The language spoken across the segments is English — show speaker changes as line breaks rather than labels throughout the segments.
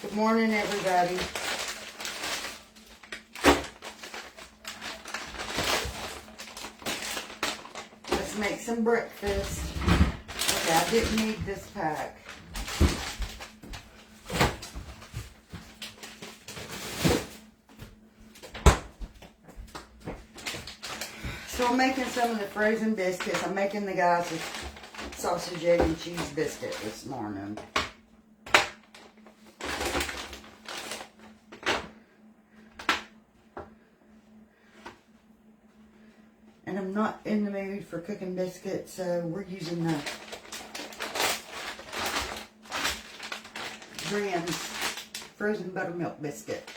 Good morning, everybody. Let's make some breakfast. Okay, I didn't need this pack. So I'm making some of the frozen biscuits. I'm making the guys a sausage, egg, and cheese biscuit this morning. And I'm not in the mood for cooking biscuits, so we're using the Grand's frozen buttermilk biscuits.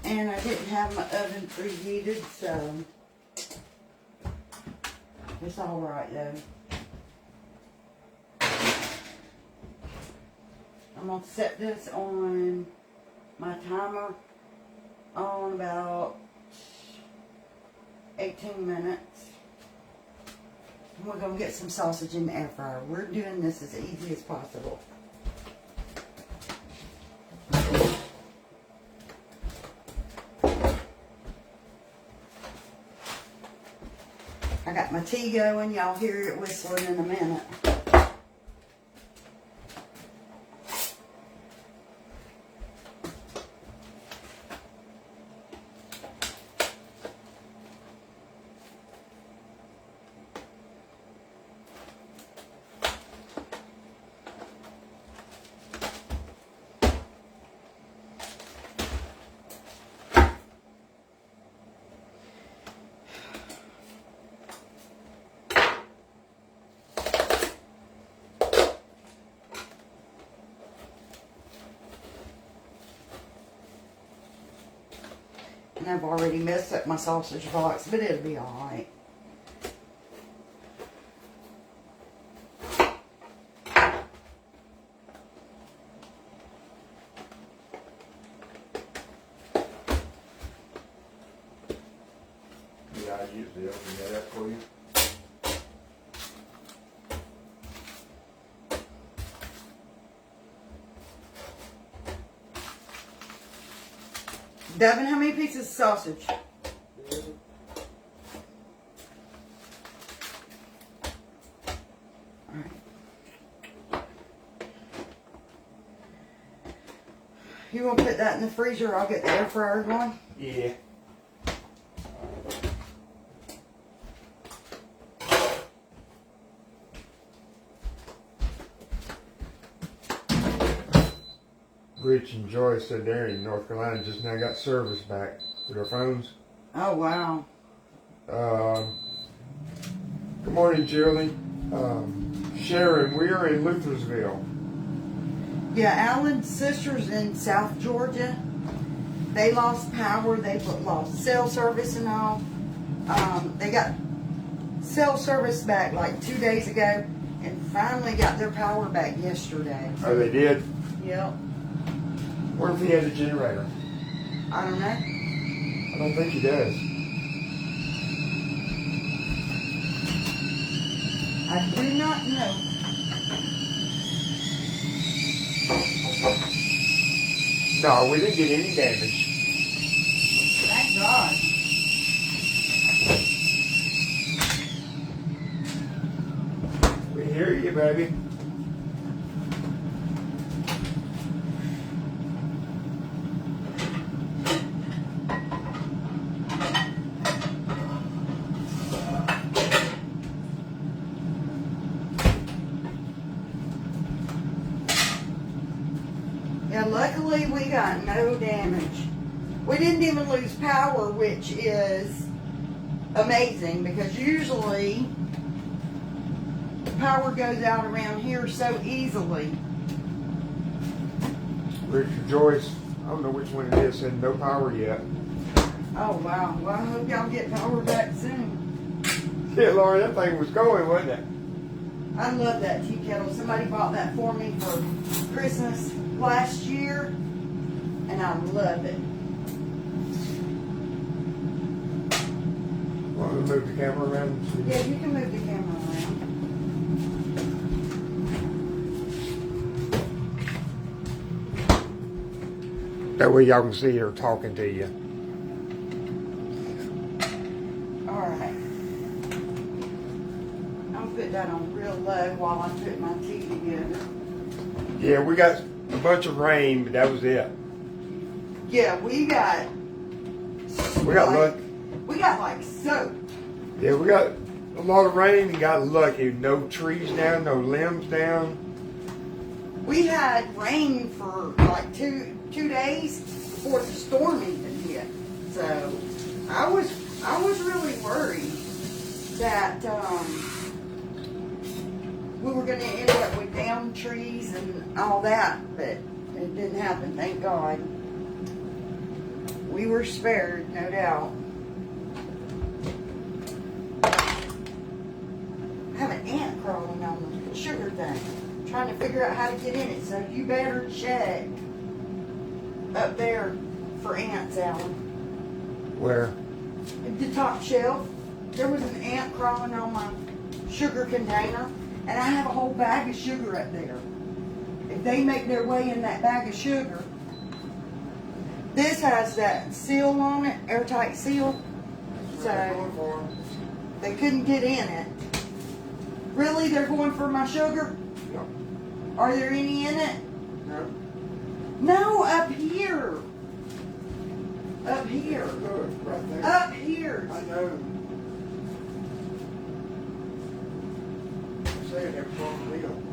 And I didn't have my oven preheated, so it's all right though. I'm going to set this on my timer on about 18 minutes. And we're going to get some sausage in the air fryer. We're doing this as easy as possible. I got my tea going. Y'all hear it whistling in a minute. And I've already messed up my sausage box, but it'll be alright.
Yeah, I usually open that up for you.
Devin, how many pieces of sausage? Alright. You want to put that in the freezer? I'll get the air fryer going.
Yeah. Rich and Joyce said they're in North Carolina just now got service back with their phones.
Oh, wow.
Good morning, Julie. Sharon, we are in Luthersville.
Yeah, Alan's sister's in South Georgia. They lost power. They lost cell service and all. They got cell service back like 2 days ago and finally got their power back yesterday.
Oh, they did?
Yep.
What if he has a generator?
I don't know.
I don't think he does.
I do not know.
No, we didn't get any damage.
Thank God.
We hear you, baby.
Yeah, luckily we got no damage. We didn't even lose power, which is amazing because usually the power goes out around here so easily.
Richard Joyce, I don't know which one it is, said no power yet.
Oh, wow. Well, I hope y'all get power back soon.
Yeah, Lauren, that thing was going, wasn't it?
I love that tea kettle. Somebody bought that for me for Christmas last year, and I love it.
want to move the camera around?
Yeah, you can move the camera around.
That way y'all can see her talking to you.
Alright. I'll put that on real low while I put my tea together.
Yeah, we got a bunch of rain, but that was it.
Yeah, we got
luck.
We got like soap.
Yeah, we got a lot of rain and got lucky. No trees down, no limbs down.
We had rain for like two days before the storm even hit. So I was really worried that we were going to end up with downed trees and all that, but it didn't happen, thank God. We were spared, no doubt. I have an ant crawling on the sugar thing, trying to figure out how to get in it, so you better check up there for ants, Alan.
Where?
At the top shelf, there was an ant crawling on my sugar container, and I have a whole bag of sugar up there. If they make their way in that bag of sugar, this has that seal on it, airtight seal, so they couldn't get in it. Really, they're going for my sugar?
No.
Are there any in it?
No.
No, up here. Up here.
Good, right there.
Up here.
I know. I'm saying they're from the deal.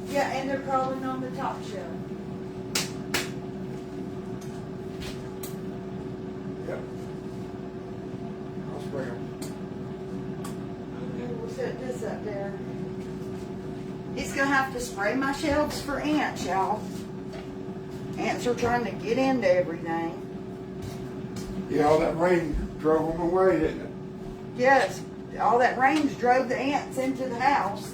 Yeah, and they're crawling on the top shelf.
Yep. I'll spray them.
Okay, we'll set this up there. He's gonna have to spray my shelves for ants, y'all. Ants are trying to get into everything.
Yeah, all that rain drove them away, didn't it?
Yes, all that rain drove the ants into the house.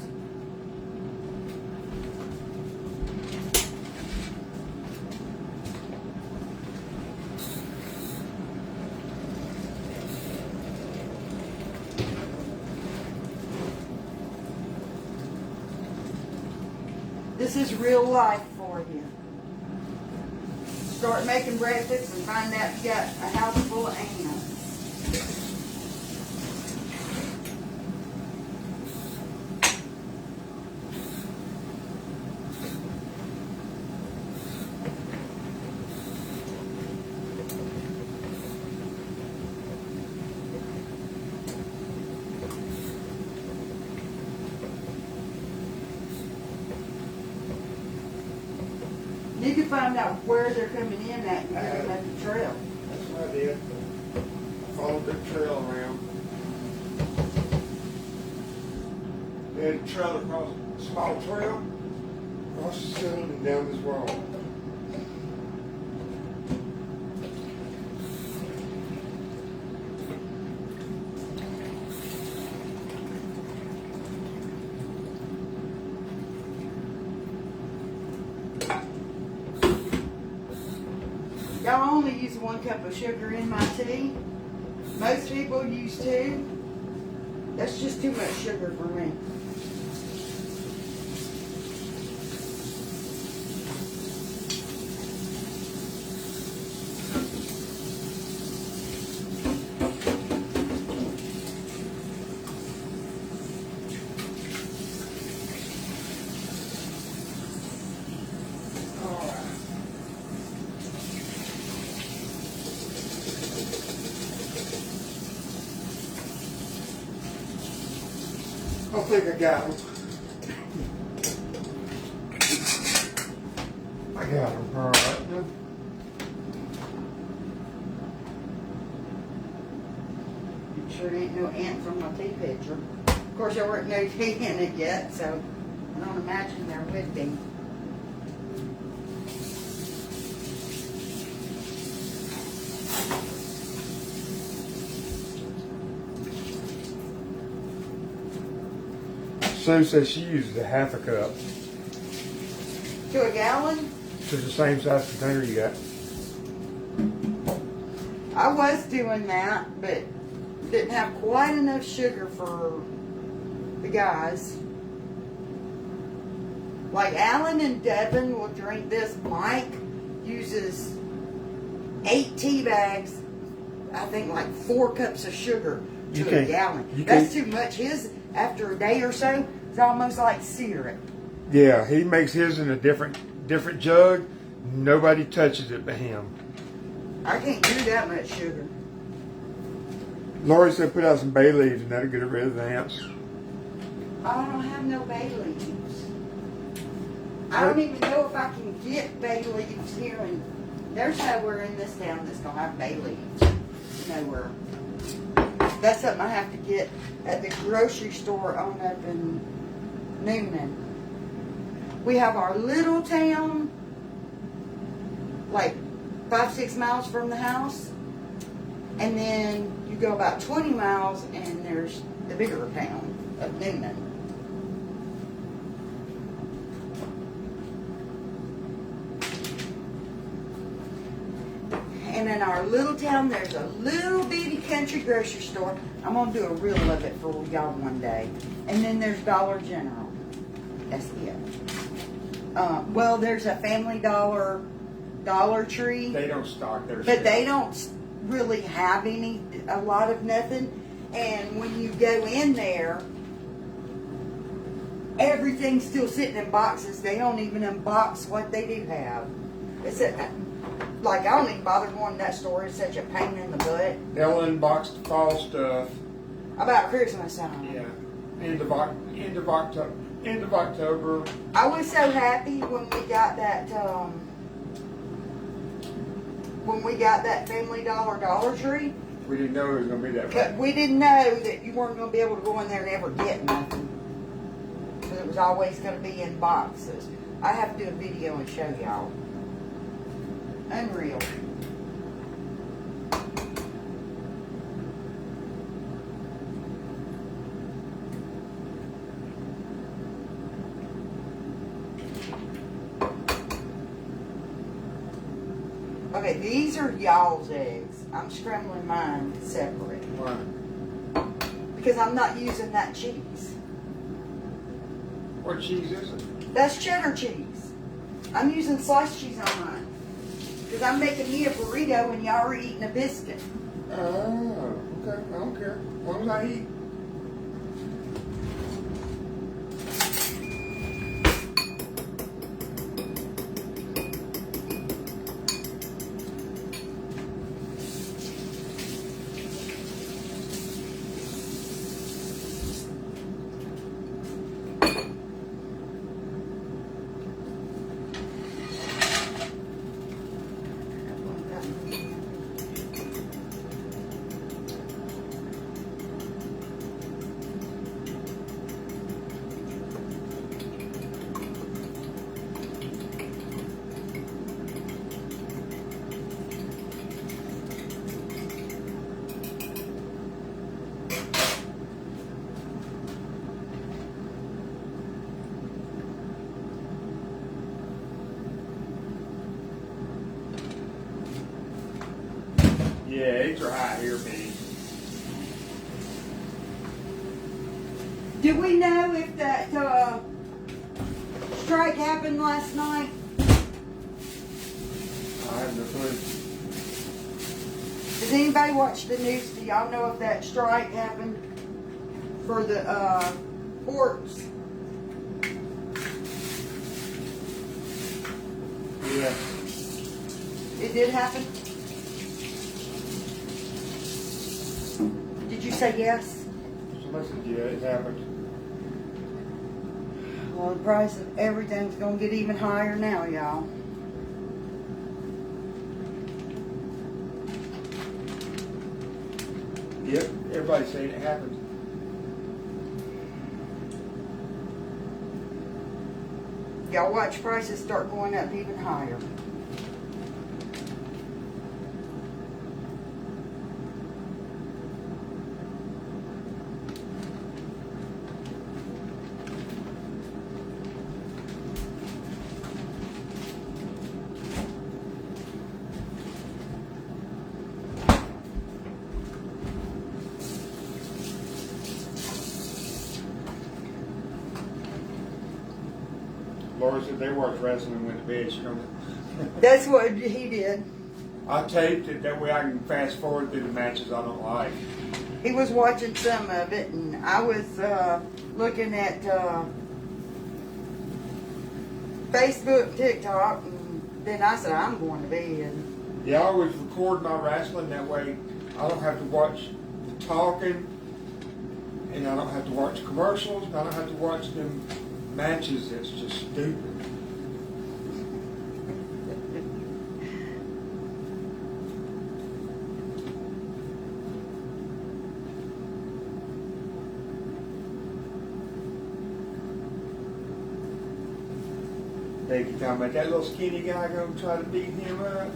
This is real life for you. Start making breakfast and find out you got a house full of ants. Need to find out where they're coming in at and get them at the trail.
That's what I did. Followed the trail around. They had a trail across a small trail, across the ceiling and down this wall.
Y'all only use 1 cup of sugar in my tea. Most people use 2. That's just too much sugar for me.
I think I got them. I got them. All right.
Sure ain't no ants on my tea pitcher. Of course, there weren't no tea in it yet, so I don't imagine there would be.
Sue says she uses a half a cup
To a gallon?
to the same size container you got.
I was doing that, but didn't have quite enough sugar for the guys. Like Alan and Devin will drink this. Mike uses 8 tea bags, I think like 4 cups of sugar to a gallon. That's too much. His, after a day or so, it's almost like syrup.
Yeah, he makes his in a different jug. Nobody touches it but him.
I can't do that much sugar.
Lori said put out some bay leaves and that'll get rid of the ants.
I don't have no bay leaves. I don't even know if I can get bay leaves here. And there's nowhere in this town that's going to have bay leaves. Nowhere. That's something I have to get at the grocery store on up in Noonan. We have our little town, like 5-6 miles from the house. And then you go about 20 miles and there's the bigger town of Noonan. And in our little town, there's a little bitty country grocery store. I'm going to do a reel of it for y'all one day. And then there's Dollar General. That's it. Well, there's a Family Dollar, Dollar Tree.
They don't stock their
But they don't really have a lot of nothing. And when you go in there, everything's still sitting in boxes. They don't even unbox what they do have. It's like, I don't even bother going to that store. It's such a pain in the butt.
They'll unbox the fall stuff.
About Christmas time.
Yeah. End of October.
I was so happy when we got that Family Dollar Dollar Tree.
We didn't know it was going to be that
But
bad.
we didn't know that you weren't going to be able to go in there and ever get nothing. Because it was always going to be in boxes. I have to do a video and show y'all. Unreal. Okay, these are y'all's eggs. I'm scrambling mine separate.
Why?
Because I'm not using that cheese.
What cheese is it?
That's cheddar cheese. I'm using sliced cheese on mine. Because I'm making me a burrito and y'all are eating a biscuit.
Oh, okay. I don't care. As long as I eat. Yeah, eggs are high here, man.
Did we know if that strike happened last night?
I have no clue.
Does anybody watch the news? Do y'all know if that strike happened for the ports?
Yeah.
It did happen? Did you say yes?
Somebody said, yeah, it happened.
Well, the price of everything's gonna get even higher now, y'all.
Yep, everybody's saying it happened.
Y'all watch prices start going up even higher.
Laura said they watched wrestling and went to bed. She know.
That's what he did.
I taped it that way I can fast forward through the matches I don't like.
He was watching some of it, and I was looking at Facebook, TikTok, and then I said, I'm going to bed.
Yeah, I always record my wrestling that way. I don't have to watch the talking, and I don't have to watch commercials, and I don't have to watch them matches. That's just stupid. Becky talking about that little skinny guy gonna try to beat him up.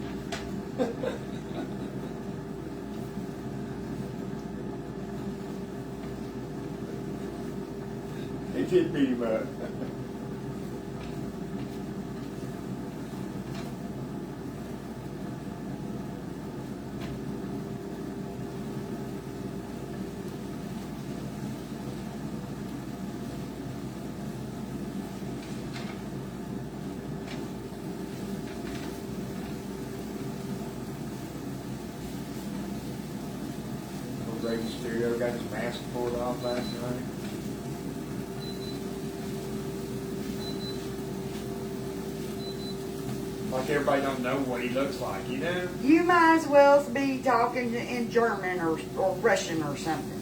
They did beat him up. Brady Stereo got his mask pulled off last night. Like everybody don't know what he looks like, you know?
You might as well be talking in German or Russian or something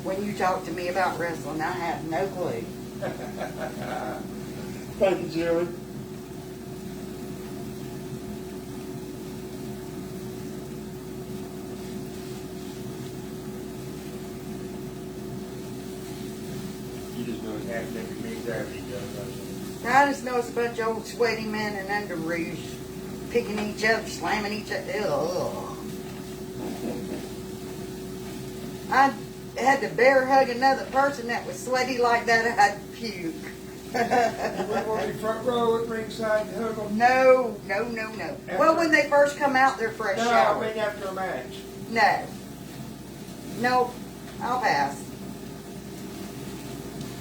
when you talk to me about wrestling. I have no clue.
Thank you, Julie. You just know it's happening every minute after he does, don't you?
I just know it's a bunch of old sweaty men in underoos picking each other, slamming each other. Ugh. I had to bear hug another person that was sweaty like that. I'd puke.
You wouldn't want to be front row at ringside and hug them?
No. Well, when they first come out, they're fresh
No,
shower.
I mean after a match.
No, I'll pass.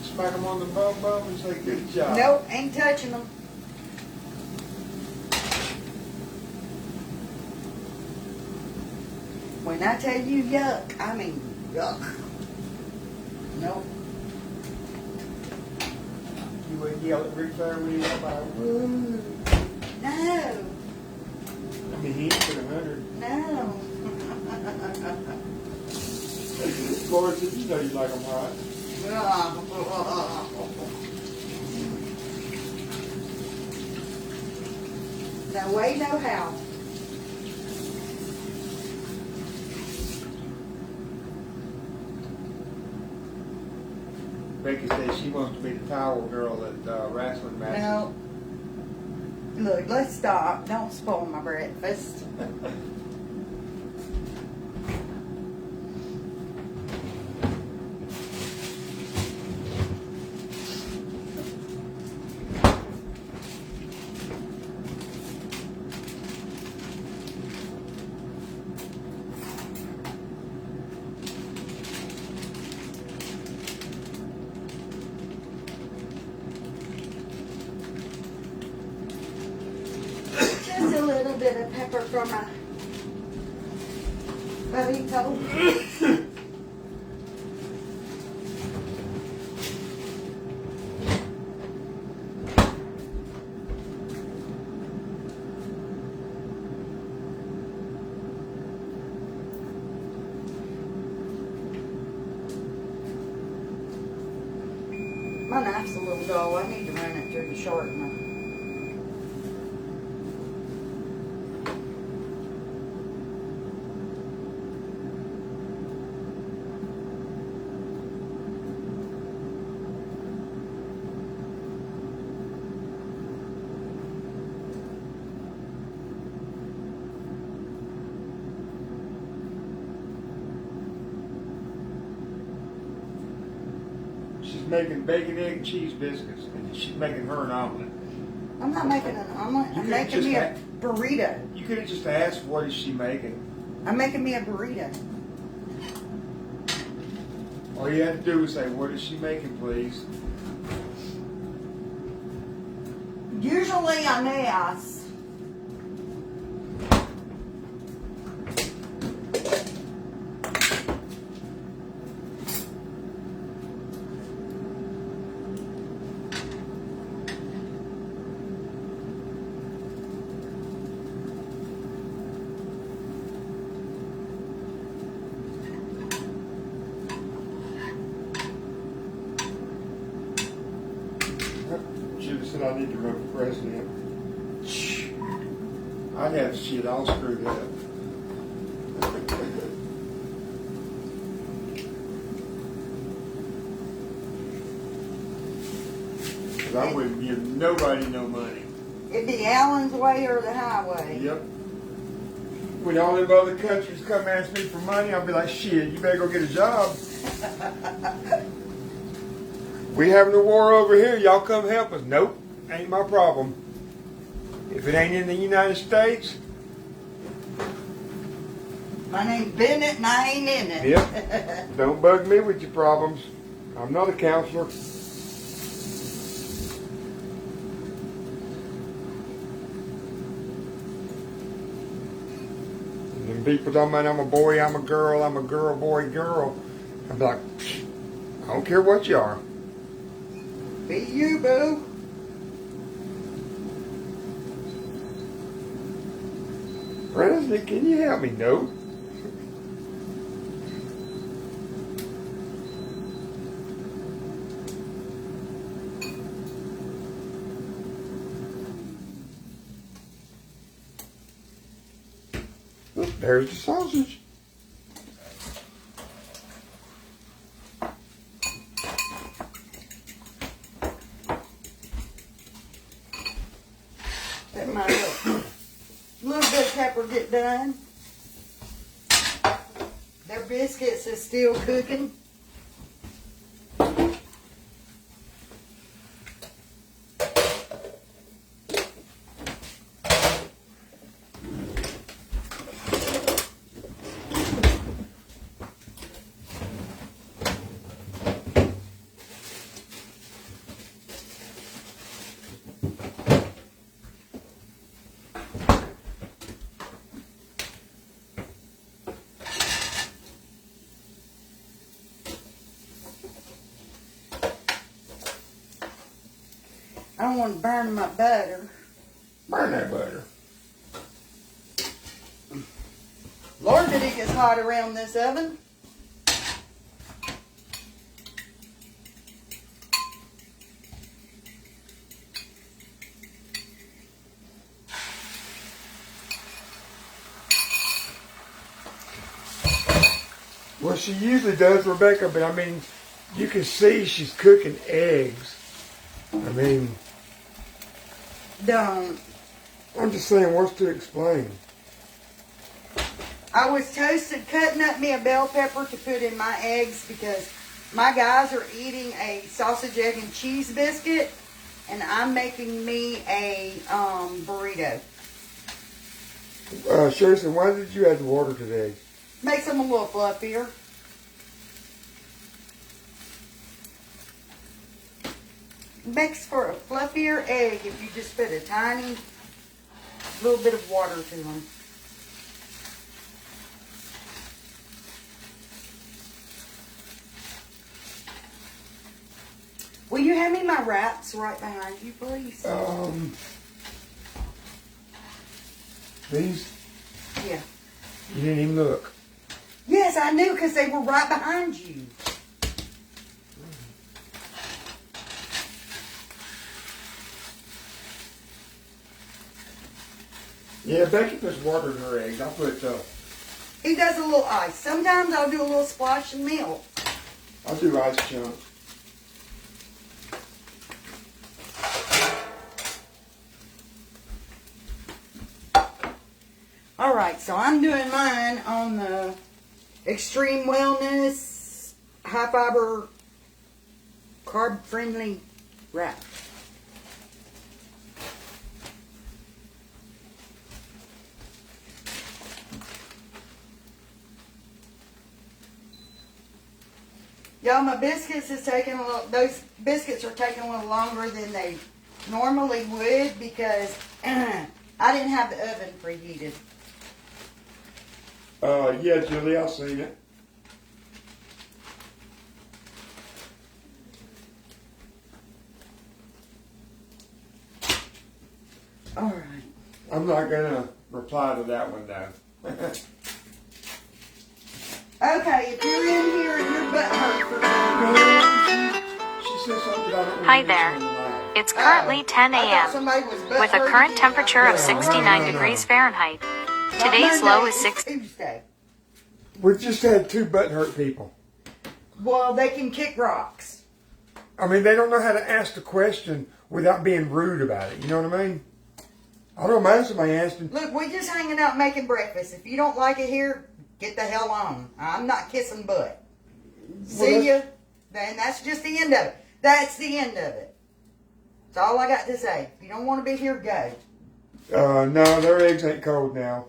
Smack them on the bum and say, good job.
Nope, ain't touching them. When I tell you yuck, I mean yuck. Nope.
You wouldn't yell at Ric Flair when he went by. Woo.
No.
I mean, he ain't put 100.
No.
Laura said, you know you like them hot.
No way, no how.
Becky says she wants to be the towel girl at wrestling matches.
No. Look, let's stop. Don't spoil my breakfast. Just a little bit of pepper from my burrito. My knife's a little dull. I need to run it through the shortener.
She's making bacon, egg, and cheese biscuits, and she's making her an omelet.
I'm not making an omelet.
You
I'm
could
making
just
me a
have-
burrito.
You could have just asked, what is she making?
I'm making me a burrito.
All you had to do was say, what is she making, please?
Usually I mass.
Should have said I need to run for president. I'd have shit all screwed up. 'Cause I wouldn't give nobody no money.
It'd be Allen's way or the highway.
Yep. When all them other countries come ask me for money, I'll be like, shit, you better go get a job. We having a war over here, y'all come help us. Nope, ain't my problem. If it ain't in the United States.
My name's Bennett and I ain't in it.
Yep. Don't bug me with your problems. I'm not a counselor. And then people talking about I'm a boy, I'm a girl, boy, girl. I'm like, I don't care what you are.
Be you, boo.
President, can you help me? No. Look, there's the sausage.
Let my little bit of pepper get done. Their biscuits is still cooking. I don't want to burn my butter.
Burn that butter.
Lord, did it get hot around this oven?
Well, she usually does, Rebecca, but I mean, you can see she's cooking eggs. I mean,
Don't.
I'm just saying, what's to explain?
I was toasted, cutting up me a bell pepper to put in my eggs because my guys are eating a sausage, egg, and cheese biscuit, and I'm making me a burrito.
Sherry, why did you add the water to the eggs?
Makes them a little fluffier. Makes for a fluffier egg if you just put a tiny little bit of water to them. Will you hand me my wraps right behind you, please?
These?
Yeah.
You didn't even look.
Yes, I knew because they were right behind you.
Yeah, Becky puts water in her eggs. I put,
He does a little ice. Sometimes I'll do a little splash of milk.
I'll do ice chunks.
All right, so I'm doing mine on the Extreme Wellness High Fiber Carb Friendly wrap. Y'all, my biscuits is taking a little, those biscuits are taking a little longer than they normally would because I didn't have the oven preheated.
Yeah, Julie, I've seen it.
All right.
I'm not gonna reply to that one though.
Okay, if you're in here and your butt hurt for
She said something I don't
Hi
want to
there.
mention tonight.
It's currently 10
I thought
a.m.
somebody was butt
with a
hurting
current
you.
temperature of
No,
69
no.
degrees Fahrenheit.
Not
Today's
Monday,
low is
it's
6.
Tuesday.
We just had 2 butt hurt people.
Well, they can kick rocks.
I mean, they don't know how to ask the question without being rude about it. You know what I mean? I don't mind somebody asking.
Look, we're just hanging out making breakfast. If you don't like it here, get the hell on. I'm not kissing butt. See ya. And that's just the end of it. That's the end of it. That's all I got to say. If you don't want to be here, go.
No, their eggs ain't cold now.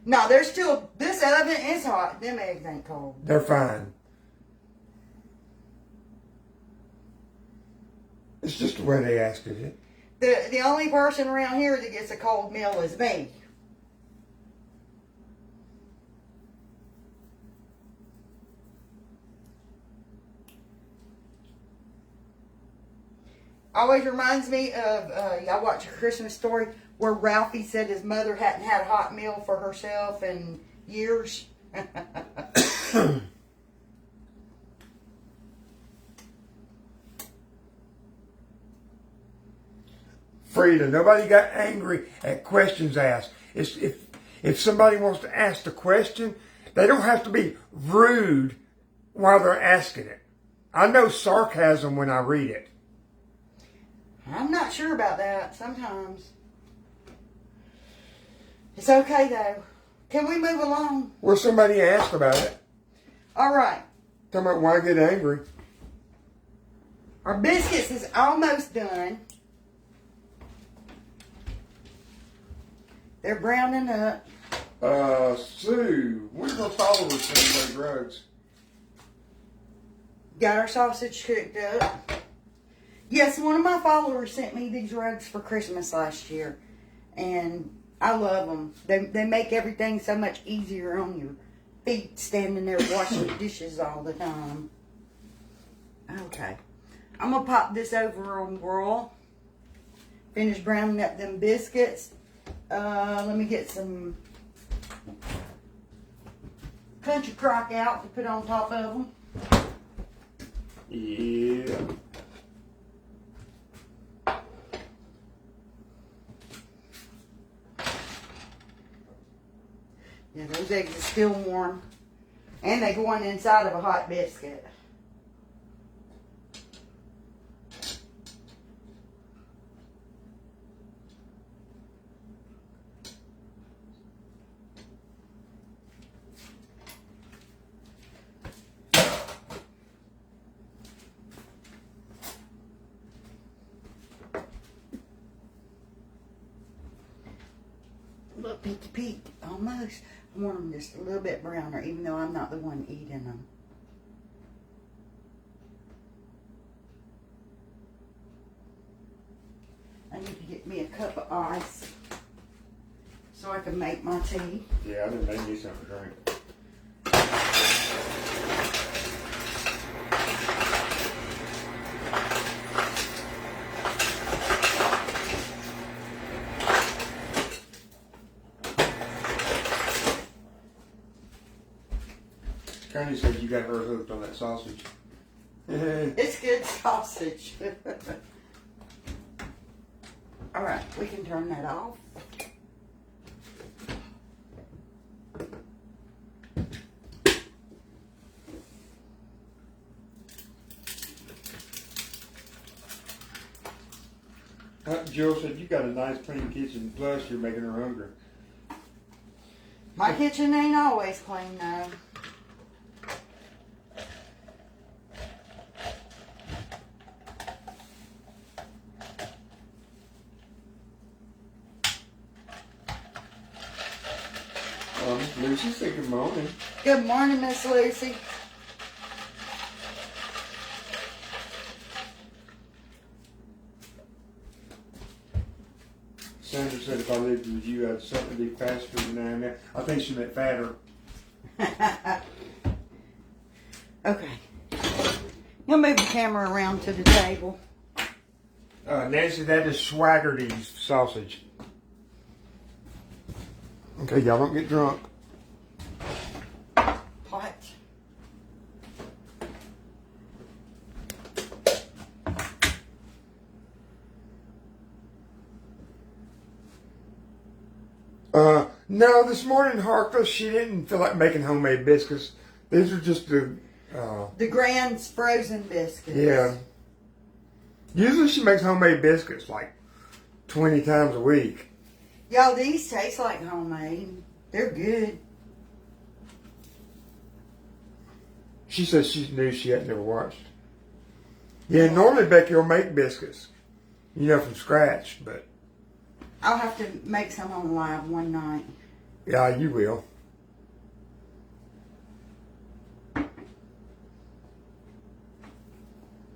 No, they're still, this oven is hot. Them eggs ain't cold.
They're fine. It's just the way they asked it.
The only person around here that gets a cold meal is me. Always reminds me of, y'all watch A Christmas Story, where Ralphie said his mother hadn't had a hot meal for herself in years.
Frida, nobody got angry at questions asked. If somebody wants to ask the question, they don't have to be rude while they're asking it. I know sarcasm when I read it.
I'm not sure about that sometimes. It's okay though. Can we move along?
Well, somebody asked about it.
All right.
Talking about why get angry.
Our biscuits is almost done. They're browning up.
Sue, when her followers send their drugs?
Got our sausage cooked up. Yes, one of my followers sent me these rugs for Christmas last year. And I love them. They make everything so much easier on your feet standing there washing dishes all the time. Okay. I'm going to pop this over on broil. Finish browning up them biscuits. Let me get some country crock out to put on top of them.
Yeah.
Yeah, those eggs are still warm. And they go on the inside of a hot biscuit. Look, peeky peek, almost. I want them just a little bit browner, even though I'm not the one eating them. I need to get me a cup of ice so I can make my tea.
Yeah, I didn't make me something to drink. Connie said you got her hooked on that sausage.
It's good sausage. All right, we can turn that off.
Jill said you got a nice clean kitchen, plus you're making her hungry.
My kitchen ain't always clean though.
Lucy said good morning.
Good morning, Miss Lucy.
said if I lived with you, I'd certainly be faster than I am. I think she meant fatter.
Okay. You'll move the camera around to the table.
Nancy, that is Swaggerty's sausage. Okay, y'all don't get drunk.
Pot.
No, this morning, Harkless, she didn't feel like making homemade biscuits. These are just the
Grand's frozen biscuits.
Yeah. Usually she makes homemade biscuits like 20 times a week.
Y'all, these taste like homemade. They're good.
She says she knew she had never watched. Yeah, normally Becky will make biscuits, from scratch, but
I'll have to make some on live one night.
yeah, you will.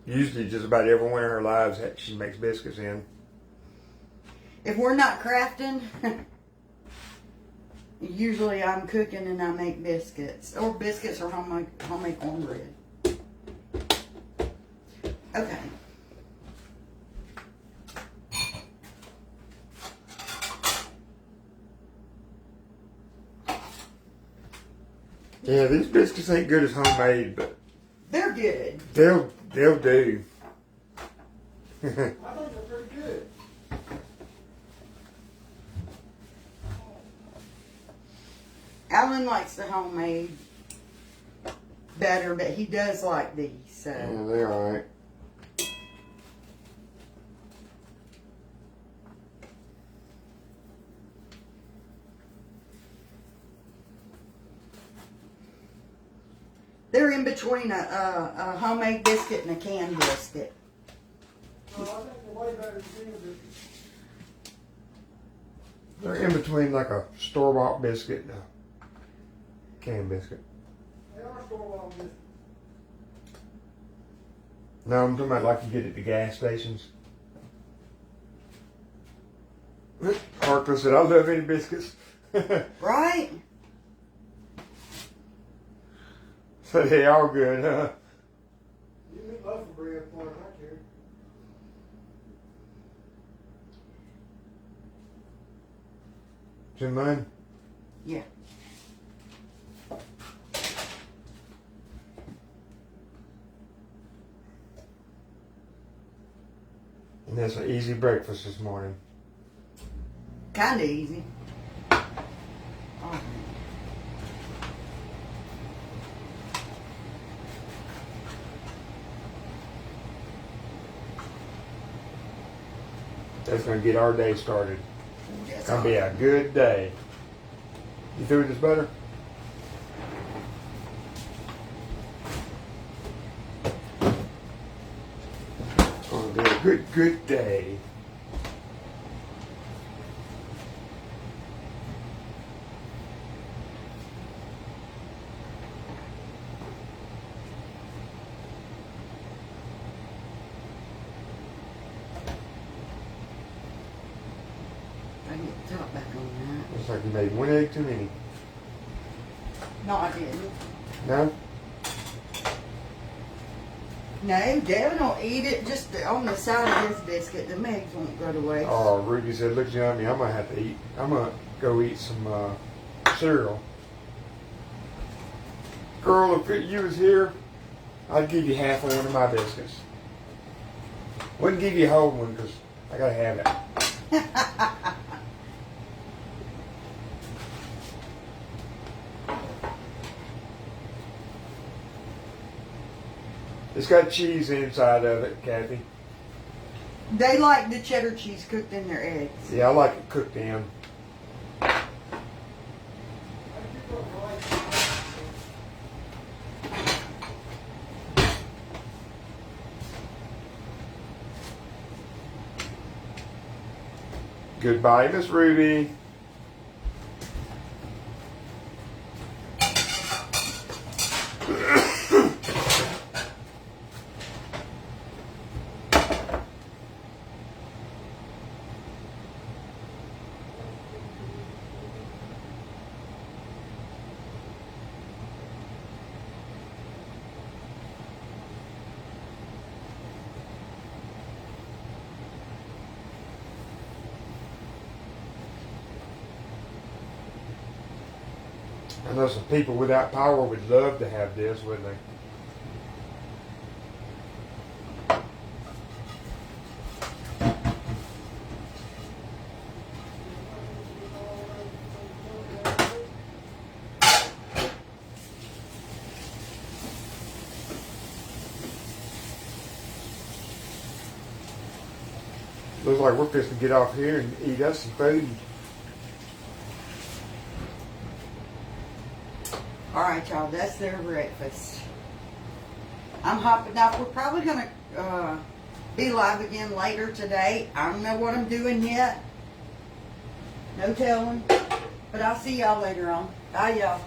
Usually just about every one of her lives she makes biscuits in.
If we're not crafting, usually I'm cooking and I make biscuits. Or biscuits or homemade cornbread. Okay.
Yeah, these biscuits ain't good as homemade, but
they're good.
They'll do.
I think they're pretty good.
Alan likes the homemade better, but he does like these. So.
Yeah, they're alright.
They're in between a homemade biscuit and a canned biscuit.
Well, I think the way better than
They're in between like a store-bought biscuit and a canned biscuit.
they are store-bought biscuits.
No, I'm talking about like you get at the gas stations. Harkless said, I love any biscuits.
Right?
So they all good, huh?
You need loaf of bread for it, I care.
Is it mine?
Yeah.
And that's an easy breakfast this morning.
Kind of easy. Oh.
That's going to get our day started.
Yes,
It's going to be a good day. You through with this butter? It's going to be a good day.
I can get the top back on
Looks like you made one egg too many.
that. No, I didn't.
No?
No, Dad don't eat it just on the side of his biscuit. The eggs won't go to waste.
Oh, Ruby said, looks yummy. I'm going to have to eat. I'm going to go eat some cereal. Girl, if you was here, I'd give you half of one of my biscuits. Wouldn't give you a whole one because I got to have it. It's got cheese inside of it, Kathy.
They like the cheddar cheese cooked in their eggs.
Yeah, I like it cooked in. Goodbye, Miss Ruby. I know some people without power would love to have this, wouldn't they? Looks like we're fixing to get off here and eat us some food.
All right, y'all, that's their breakfast. I'm hopping off. We're probably going to be live again later today. I don't know what I'm doing yet. No telling. But I'll see y'all later on. Bye, y'all.